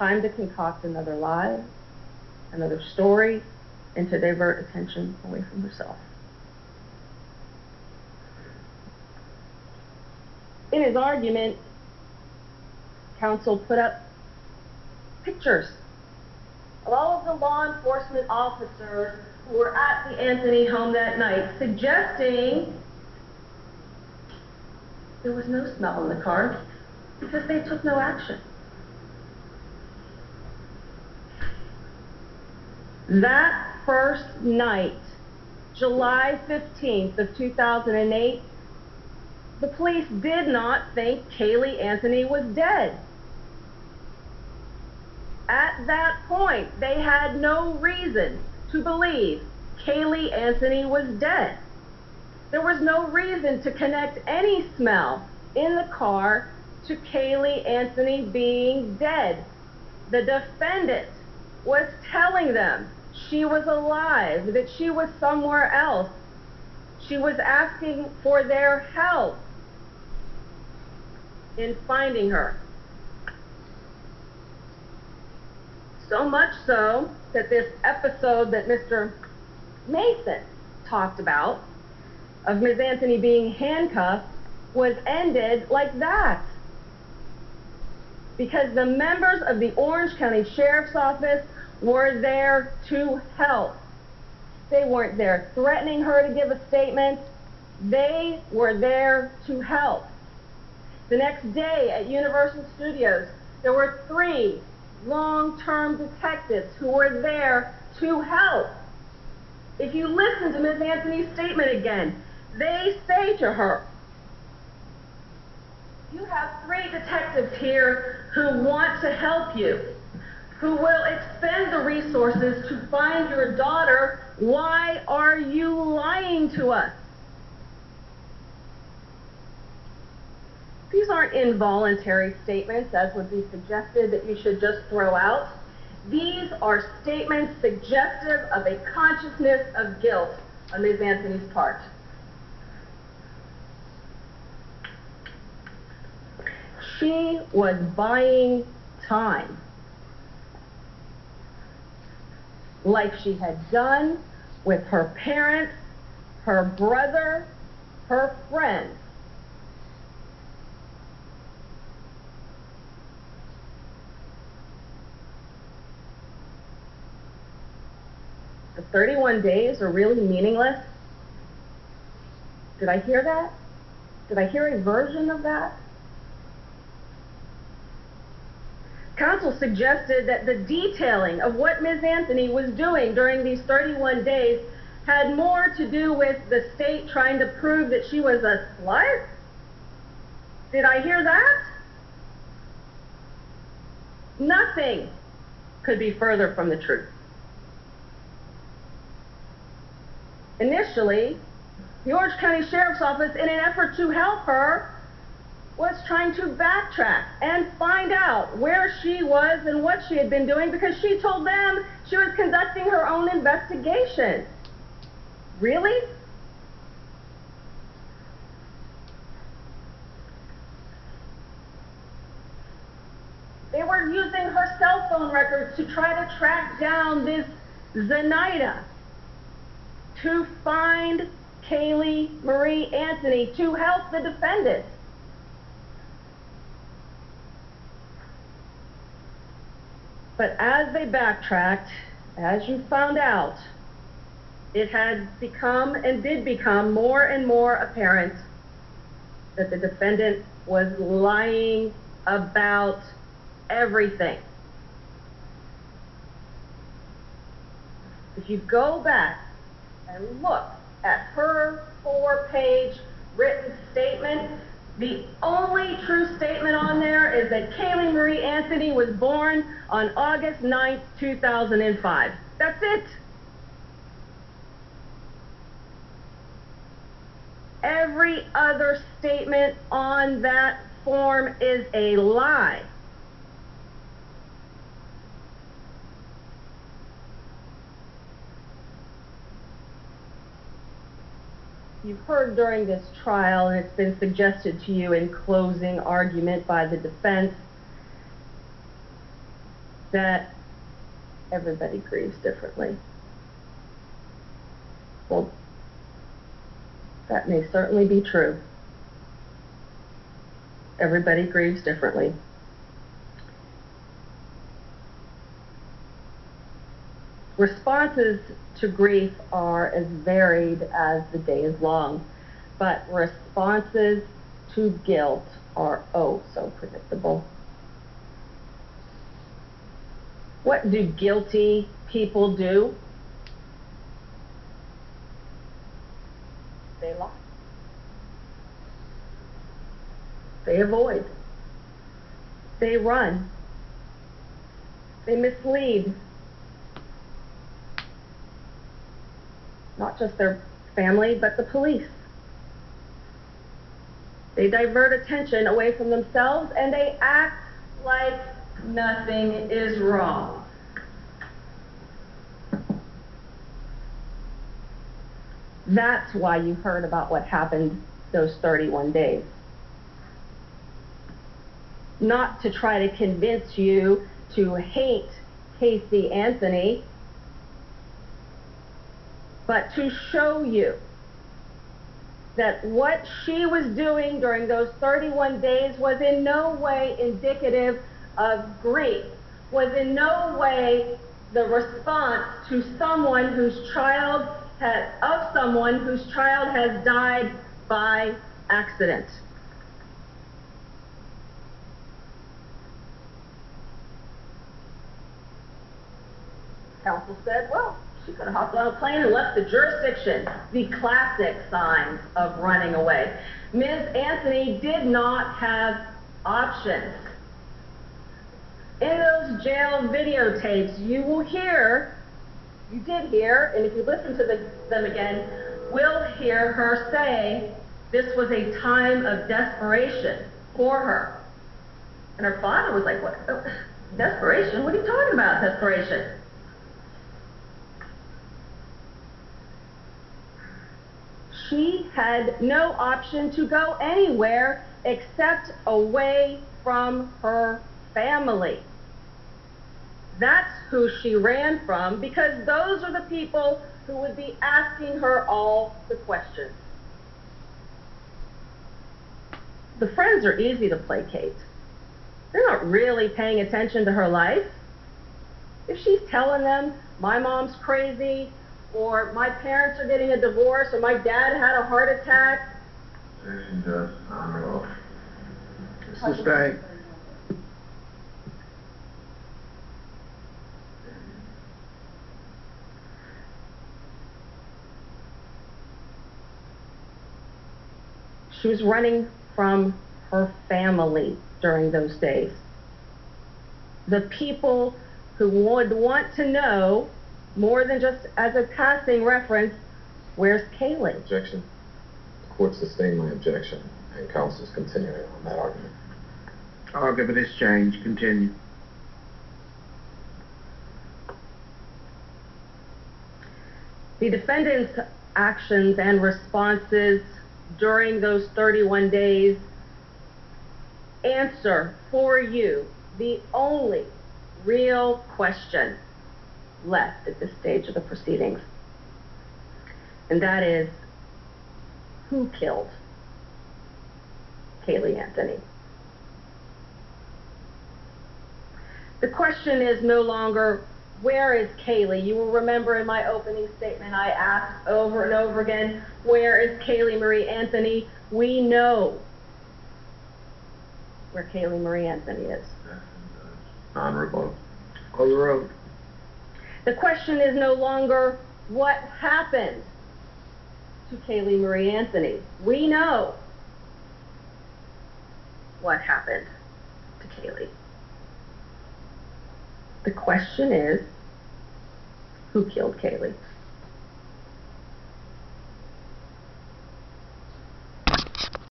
time to concoct another lie, another story, and to divert attention away from herself. In his argument, counsel put up pictures of all of the law enforcement officers who were at the Anthony home that night, suggesting there was no smell in the car because they took no action. That first night, July 15th of 2008, the police did not think Caylee Anthony was dead. At that point, they had no reason to believe Caylee Anthony was dead. There was no reason to connect any smell in the car to Caylee Anthony being dead. The defendant was telling them she was alive, that she was somewhere else. She was asking for their help in finding her. So much so that this episode that Mr. Mason talked about of Ms. Anthony being handcuffed was ended like that. Because the members of the Orange County Sheriff's Office were there to help. They weren't there threatening her to give a statement. They were there to help. The next day at Universal Studios, there were 3 long-term detectives who were there to help. If you listen to Ms. Anthony's statement again, they say to her, "You have 3 detectives here who want to help you, who will expend the resources to find your daughter. Why are you lying to us?" These aren't involuntary statements, as would be suggested, that you should just throw out. These are statements suggestive of a consciousness of guilt on Ms. Anthony's part. She was buying time, like she had done with her parents, her brother, her friends. The 31 days are really meaningless. Did I hear that? Did I hear a version of that? Counsel suggested that the detailing of what Ms. Anthony was doing during these 31 days had more to do with the state trying to prove that she was a slut. Did I hear that? Nothing could be further from the truth. Initially, the Orange County Sheriff's Office, in an effort to help her, was trying to backtrack and find out where she was and what she had been doing, because she told them she was conducting her own investigation. Really? They were using her cell phone records to try to track down this Zenaida, to find Caylee Marie Anthony, to help the defendant. But as they backtracked, as you found out, it had become and did become more and more apparent that the defendant was lying about everything. If you go back and look at her 4-page written statement, the only true statement on there is that Caylee Marie Anthony was born on August 9th, 2005. That's it. Every other statement on that form is a lie. You've heard during this trial, and it's been suggested to you in closing argument by the defense, that everybody grieves differently. Well, that may certainly be true. Everybody grieves differently. Responses to grief are as varied as the day is long, but responses to guilt are oh so predictable. What do guilty people do? They lie. They avoid. They run. They mislead. Not just their family, but the police. They divert attention away from themselves and they act like nothing is wrong. That's why you heard about what happened those 31 days. Not to try to convince you to hate Casey Anthony, but to show you that what she was doing during those 31 days was in no way indicative of grief, was in no way the response to someone whose child has died by accident. Counsel said, well, she could have hopped on a plane and left the jurisdiction. The classic signs of running away. Ms. Anthony did not have options. In those jail videotapes, you did hear, and if you listen to them again, will hear her say this was a time of desperation for her. And her father was like, what? Oh, desperation? What are you talking about, desperation? She had no option to go anywhere except away from her family. That's who she ran from, because those are the people who would be asking her all the questions. The friends are easy to placate. They're not really paying attention to her life. If she's telling them, my mom's crazy, or my parents are getting a divorce, or my dad had a heart attack. Objection, Judge. Honor off. Sustained. She was running from her family during those days. The people who would want to know, more than just as a passing reference, where's Kaylee? Objection. The court sustained my objection, and counsel's continuing on that argument. Argument is changed. Continue. The defendant's actions and responses during those 31 days answer for you the only real question left at this stage of the proceedings. And that is, who killed Kaylee Anthony? The question is no longer, where is Kaylee? You will remember in my opening statement I asked over and over again, where is Kaylee Marie Anthony? We know where Kaylee Marie Anthony is. On rebuttal. Call the road. The question is no longer what happened to Kaylee Marie Anthony. We know what happened to Kaylee. The question is, who killed Kaylee?